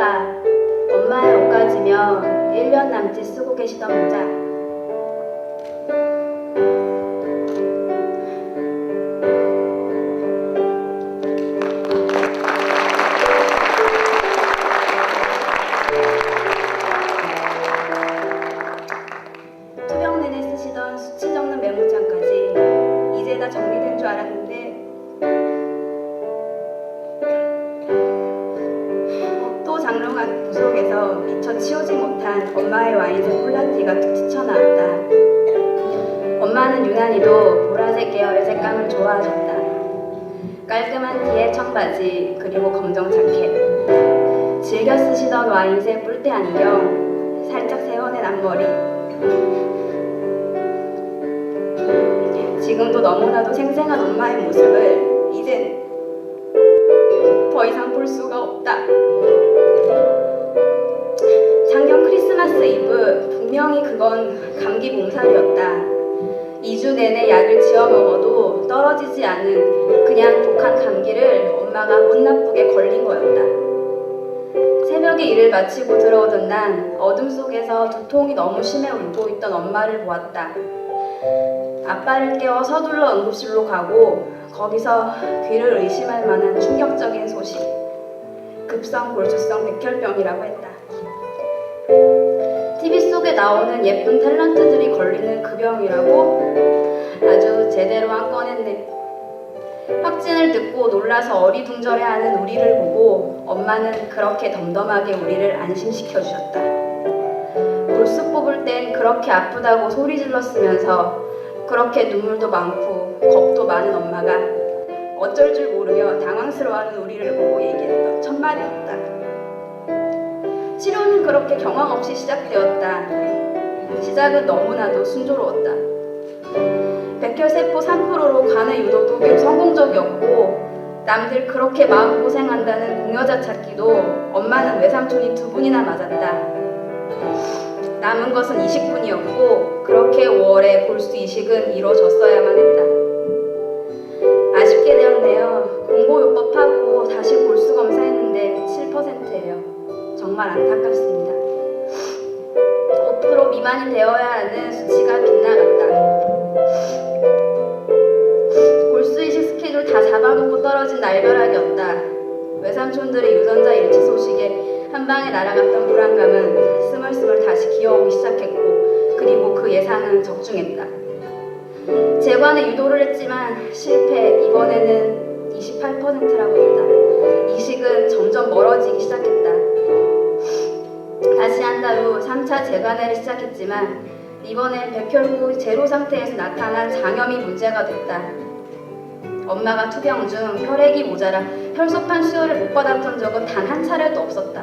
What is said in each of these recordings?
모자가 엄마의 옷가지며 1년 남짓 쓰고 계시던 모자. 투병 내내 쓰시던 수치 적는 메모장까지 이제 다 정리된 줄 알았는데 또 장롱안 구석에서 미처 치우지 못한 엄마의 와인색 폴라티가 툭 튀쳐나왔다. 엄마는 유난히도 보라색 계열의 색감을 좋아하셨다. 깔끔한 티에 청바지 그리고 검정 자켓, 즐겨 쓰시던 와인색 뿔테 안경, 살짝 세워낸 앞머리. 지금도 너무나도 생생한 엄마의 모습을 이젠 더 이상 볼 수가 없다. 작년 크리스마스 이브 분명히 그건 감기 몸살이었다. 2주 내내 약을 지어 먹어도 떨어지지 않은 그냥 독한 감기를 엄마가 못 나쁘게 걸린 거였다. 새벽에 일을 마치고 들어오던 난 어둠 속에서 두통이 너무 심해 울고 있던 엄마를 보았다. 아빠를 깨워 서둘러 응급실로 가고 거기서 귀를 의심할 만한 충격적인 소식, 급성 골수성 백혈병이라고 했다. TV 속에 나오는 예쁜 탤런트들이 걸리는 그 병이라고? 아주 제대로 한 건했네. 확진을 듣고 놀라서 어리둥절해하는 우리를 보고 엄마는 그렇게 덤덤하게 우리를 안심시켜 주셨다. 골수 뽑을 땐 그렇게 아프다고 소리 질렀으면서 그렇게 눈물도 많고 겁도 많은 엄마가 어쩔 줄 모르며 당황스러워하는 우리를 보고 얘기했던 첫 마디였다. 치료는 그렇게 경황 없이 시작되었다. 시작은 너무나도 순조로웠다. 백혈세포 3%로 간의 유도도 매우 성공적이었고 남들 그렇게 마음고생한다는 공여자 찾기도 엄마는 외삼촌이 2분이나 맞았다. 남은 것은 이식뿐이었고 그렇게 5월에 골수 이식은 이루어졌어야만 했다. 아쉽게 되었네요. 공고요법하고 다시 골수 검사했는데 7%예요. 정말 안타깝습니다. 5% 미만이 되어야 하는 수치가 빗나갔다. 골수 이식 스케줄 다 잡아놓고 떨어진 날벼락이었다. 외삼촌들의 유전자 일치 소식에 한 방에 날아갔던 불안감은 스멀스멀 다시 기어오기 시작했고 그리고 그 예상은 적중했다. 재관에 유도를 했지만 실패, 이번에는 28%라고 했다. 이식은 점점 멀어지기 시작했다. 다시 한 달 후 3차 재관회를 시작했지만 이번엔 백혈구 제로 상태에서 나타난 장염이 문제가 됐다. 엄마가 투병 중 혈액이 모자라 혈소판 수혈을 못 받았던 적은 단 한 차례도 없었다.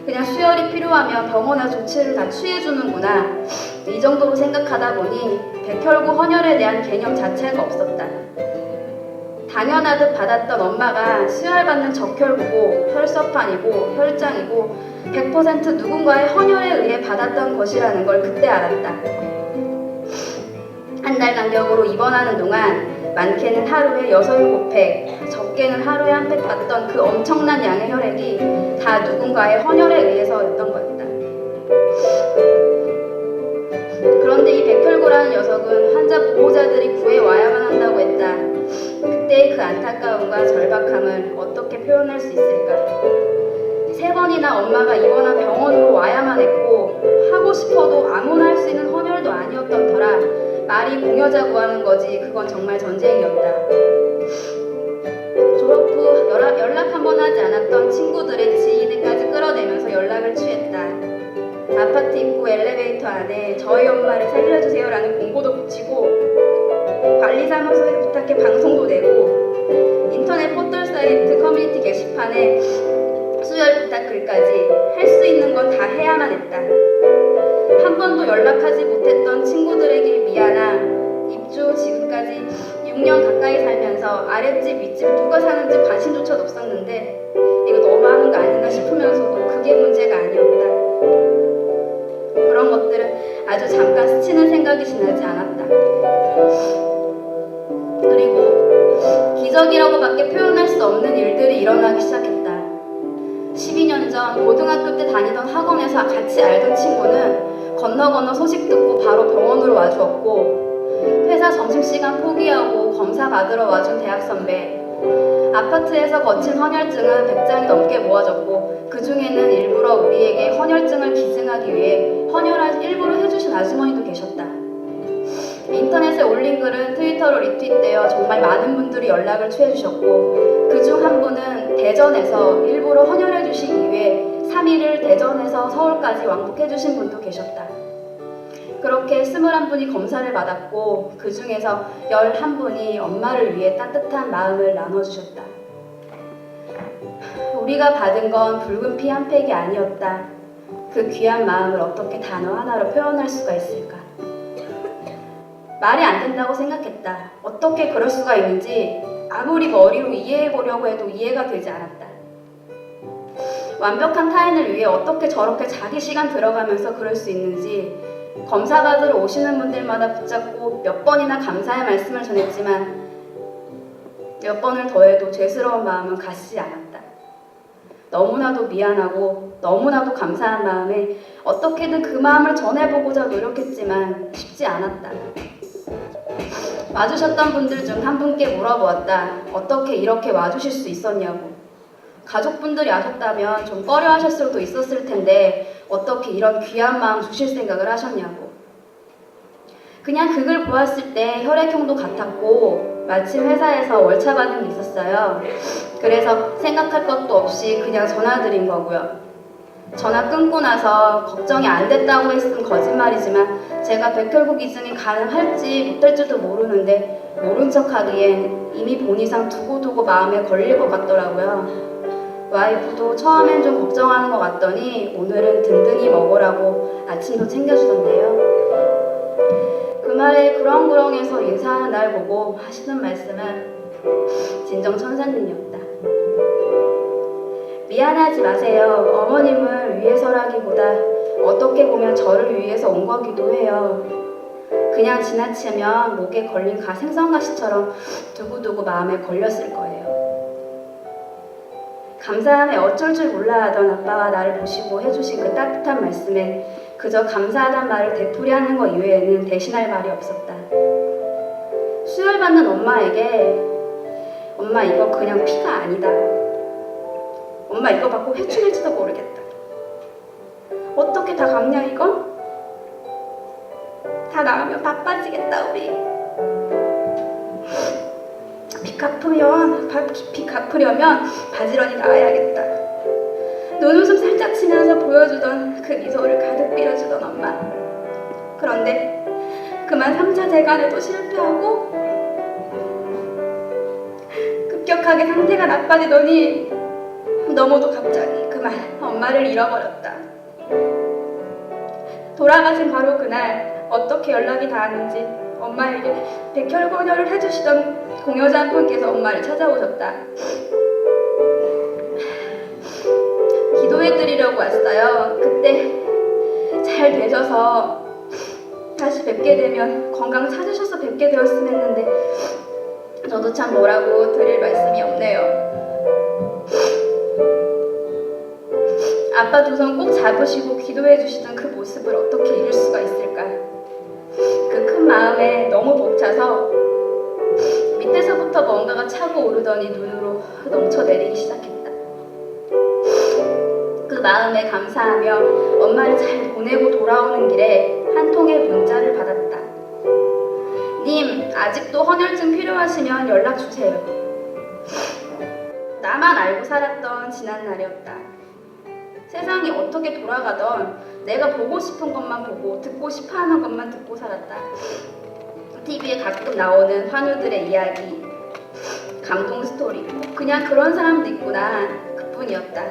그냥 수혈이 필요하면 병원에서 조치를 다 취해주는구나 이 정도로 생각하다 보니 백혈구 헌혈에 대한 개념 자체가 없었다. 당연하듯 받았던 엄마가 수혈받는 적혈구고 혈서판이고 혈장이고 100% 누군가의 헌혈에 의해 받았던 것이라는 걸 그때 알았다. 한 달 간격으로 입원하는 동안 많게는 하루에 6, 7팩, 적게는 하루에 한 팩 받던 그 엄청난 양의 혈액이 다 누군가의 헌혈에 의해서였던 거였다. 그런데 이 백혈구라는 녀석은 환자 보호자들이 구해와야만 한다고 했다. 그때의 그 안타까움과 절박함을 어떻게 표현할 수 있을까? 3번이나 엄마가 입원한 병원으로 와야만 했고 하고 싶어도 아무나 할 수 있는 헌혈도 아니었던 터라 말이 공여자 구하는 거지 그건 정말 전쟁이었다. 졸업 후 연락 한 번 하지 않았던 친구들의 지인에까지 끌어내면서 연락을 취했다. 아파트 입구 엘리베이터 안에 저희 엄마를 살려주세요라는 공고도 붙이고 관리사무소에 부탁해 방송도 내고 인터넷 포털 사이트 커뮤니티 게시판에 수혈 부탁 글까지 할 수 있는 건 다 해야만 했다. 한 번도 연락하지 못했던 친구들에게 미안함, 입주 지금까지 6년 가까이 살면서 아랫집 윗집 누가 사는지 관심조차도 없었는데 이거 너무하는 거 아닌가 싶으면서도 그게 문제가 아니었다. 그런 것들은 아주 잠깐 스치는 생각이 지나지 않았다. 그리고 기적이라고밖에 표현할 수 없는 일들이 일어나기 시작했다. 12년 전 고등학교 때 다니던 학원에서 같이 알던 친구는 건너 소식 듣고 바로 병원으로 와주었고, 회사 점심시간 포기하고 검사 받으러 와준 대학 선배, 아파트에서 거친 헌혈증은 100장이 넘게 모아졌고 그 중에는 일부러 우리에게 헌혈증을 기증하기 위해 헌혈을 일부러 해주신 아주머니도 계셨다. 인터넷에 올린 글은 트위터로 리트윗되어 정말 많은 분들이 연락을 취해주셨고, 그중 한 분은 대전에서 일부러 헌혈해주시기 위해 3일을 대전에서 서울까지 왕복해주신 분도 계셨다. 그렇게 21분이 검사를 받았고 그 중에서 11분이 엄마를 위해 따뜻한 마음을 나눠주셨다. 우리가 받은 건 붉은 피 한 팩이 아니었다. 그 귀한 마음을 어떻게 단어 하나로 표현할 수가 있을까? 말이 안 된다고 생각했다. 어떻게 그럴 수가 있는지 아무리 머리로 이해해보려고 해도 이해가 되지 않았다. 완벽한 타인을 위해 어떻게 저렇게 자기 시간 들어가면서 그럴 수 있는지 검사 받으러 오시는 분들마다 붙잡고 몇 번이나 감사의 말씀을 전했지만 몇 번을 더해도 죄스러운 마음은 가시지 않았다. 너무나도 미안하고 너무나도 감사한 마음에 어떻게든 그 마음을 전해보고자 노력했지만 쉽지 않았다. 와주셨던 분들 중 한 분께 물어보았다. 어떻게 이렇게 와주실 수 있었냐고. 가족분들이 아셨다면 좀 꺼려하실 수도 있었을 텐데 어떻게 이런 귀한 마음 주실 생각을 하셨냐고. 그냥 그 글 보았을 때 혈액형도 같았고 마침 회사에서 월차 받은 게 있었어요. 그래서 생각할 것도 없이 그냥 전화드린 거고요. 전화 끊고 나서 걱정이 안 됐다고 했으면 거짓말이지만 제가 백혈구 기증이 가능할지 못할지도 모르는데 모른 척하기엔 이미 본 이상 두고두고 마음에 걸릴 것 같더라고요. 와이프도 처음엔 좀 걱정하는 것 같더니 오늘은 든든히 먹으라고 아침도 챙겨주던데요. 그 말에 그렁그렁해서 인사하는 날 보고 하시는 말씀은 진정 천사님이었다. 미안하지 마세요. 어머님을 위해서라기보다 어떻게 보면 저를 위해서 온 거기도 해요. 그냥 지나치면 목에 걸린 생선가시처럼 두고두고 마음에 걸렸을 거예요. 감사함에 어쩔 줄 몰라 하던 아빠가 나를 보시고 해주신 그 따뜻한 말씀에 그저 감사하단 말을 되풀이하는 것 이외에는 대신할 말이 없었다. 수혈받는 엄마에게 엄마 이거 그냥 피가 아니다. 엄마 이거 받고 회춘할지도 모르겠다. 어떻게 다 갚냐 이건? 다 나가면 바빠지겠다 우리. 빚 갚으려면 바지런히 나와야겠다. 눈웃음 살짝 치면서 보여주던 그 미소를 가득 빌어주던 엄마. 그런데 그만 3차 재간에도 실패하고 급격하게 상태가 나빠지더니 너무도 갑자기 그만 엄마를 잃어버렸다. 돌아가신 바로 그날 어떻게 연락이 닿았는지 엄마에게 백혈구 헌혈을 해주시던 공여자 한 분께서 엄마를 찾아오셨다. 기도해드리려고 왔어요. 그때 잘 되셔서 다시 뵙게 되면 건강 찾으셔서 뵙게 되었으면 했는데 저도 참 뭐라고 드릴 말씀이 없네요. 아빠 두 손 꼭 잡으시고 기도해 주시던 그 모습을 어떻게 잃을 수가 있을까? 그 큰 마음에 너무 벅차서 밑에서부터 뭔가가 차고 오르더니 눈으로 넘쳐내리기 시작했다. 그 마음에 감사하며 엄마를 잘 보내고 돌아오는 길에 한 통의 문자를 받았다. 님, 아직도 헌혈증 필요하시면 연락주세요. 나만 알고 살았던 지난 날이었다. 세상이 어떻게 돌아가던 내가 보고 싶은 것만 보고 듣고 싶어하는 것만 듣고 살았다. TV에 가끔 나오는 환우들의 이야기, 감동 스토리, 그냥 그런 사람도 있구나 그뿐이었다.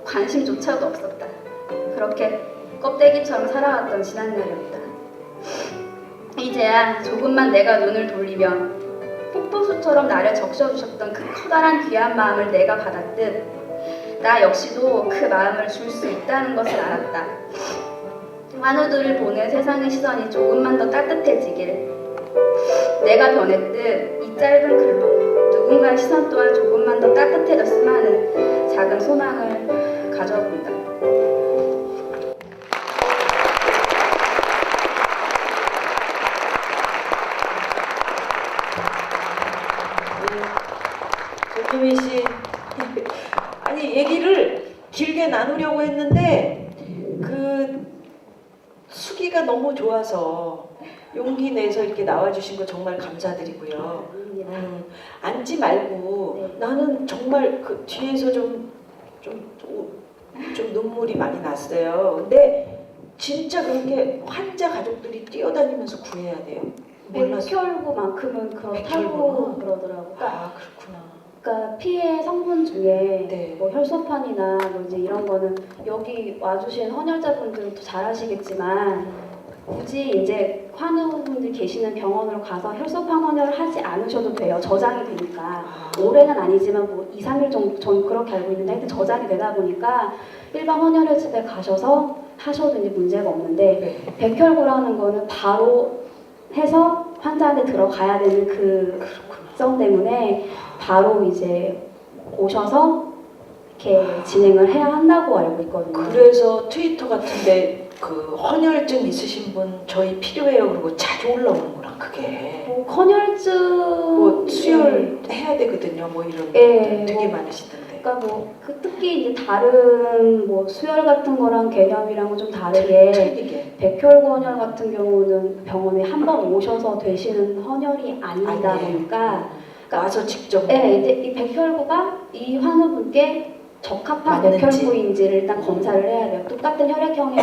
관심조차도 없었다. 그렇게 껍데기처럼 살아왔던 지난 날이었다. 이제야 조금만 내가 눈을 돌리면 폭포수처럼 나를 적셔주셨던 그 커다란 귀한 마음을 내가 받았듯 나 역시도 그 마음을 줄 수 있다는 것을 알았다. 환우들을 보는 세상의 시선이 조금만 더 따뜻해지길, 내가 변했듯 이 짧은 글로 누군가의 시선 또한 조금만 더 따뜻해졌으면 하는 작은 소망을 얘기를 길게 나누려고 했는데 그 수기가 너무 좋아서 용기 내서 이렇게 나와주신 거 정말 감사드리고요. 앉지 말고 네. 나는 정말 그 뒤에서 좀 눈물이 많이 났어요. 근데 진짜 그렇게 환자 가족들이 뛰어다니면서 구해야 돼요. 몰랐어요. 백혈구만큼은 그렇다고 백혈구나. 그러더라고요. 그러니까, 아 그렇구나. 그러니까 피해 성분 중에 네. 뭐 혈소판이나 뭐 이제 이런 거는 여기 와주신 헌혈자분들은 또 잘 아시겠지만 굳이 이제 환우분들 계시는 병원으로 가서 혈소판 헌혈을 하지 않으셔도 돼요. 저장이 되니까. 올해는 아니지만 뭐 2, 3일 정도 전 그렇게 알고 있는데 하여튼 저장이 되다 보니까 일반 헌혈집에 가셔서 하셔도 이제 문제가 없는데 네. 백혈구라는 거는 바로 해서 환자한테 들어가야 되는 그 특성 때문에 바로 이제 오셔서 이렇게 진행을 해야 한다고 알고 있거든요. 그래서 트위터 같은데 그 헌혈증 있으신 분 저희 필요해요 그러고 자주 올라오는구나 그게. 뭐 헌혈증 뭐 수혈 해야 되거든요. 뭐 이런 예, 되게 뭐, 많으시던데. 그러니까 뭐 특히 이제 다른 뭐 수혈 같은 거랑 개념이랑은 좀 다르게 틀리게. 백혈구 헌혈 같은 경우는 병원에 한 번 오셔서 되시는 헌혈이 아니다 아니에요. 보니까 와서 직접. 네, 이제 이 백혈구가 이 환우분께 적합한 맞는지. 백혈구인지를 일단 검사를 해야 돼요. 똑같은 혈액형의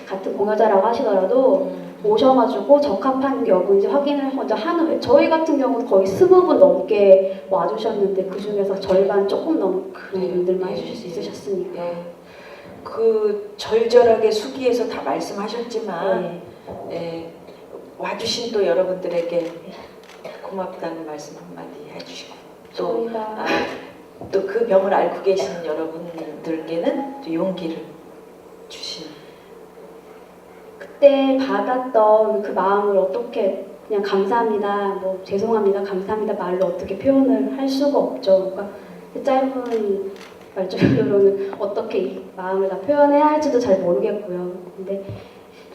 같은 공여자라고 하시더라도 오셔가지고 적합한 여부인지 확인을 먼저 하는 거예요. 저희 같은 경우는 거의 20분 넘게 와주셨는데 그 중에서 절반 조금 넘는 분들만 해주실 수 있으셨으니까. 네. 그 절절하게 수기에서 다 말씀하셨지만 예, 와주신 또 여러분들에게 고맙다는 말씀 한마디 해주시고 저희가 또 그 병을 앓고 계신 여러분들께는 또 용기를 주신. 그때 받았던 그 마음을 어떻게 그냥 감사합니다, 뭐 죄송합니다, 감사합니다 말로 어떻게 표현을 할 수가 없죠. 그러니까 그 짧은 말줄로는 어떻게 이 마음을 다 표현해야 할지도 잘 모르겠고요. 근데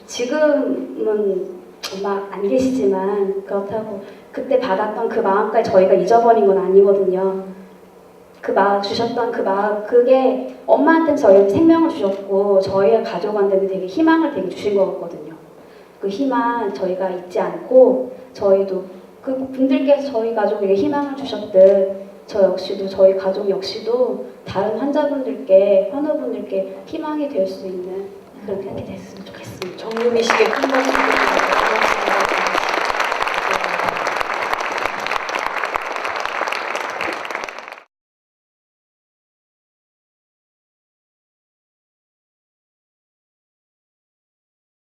지금은 막 안 계시지만 그렇다고 그때 받았던 그 마음까지 저희가 잊어버린 건 아니거든요. 그 마음 주셨던 그 마음 그게 엄마한테는 저희 생명을 주셨고 저희 가족한테는 되게 희망을 되게 주신 것 같거든요. 그 희망 저희가 잊지 않고 저희도 그 분들께서 저희 가족에게 희망을 주셨듯 저 역시도 저희 가족 역시도 다른 환자분들께 환우분들께 희망이 될 수 있는 그렇게 됐으면 좋겠습니다. 정유미 씨께 큰 박수 부탁드립니다.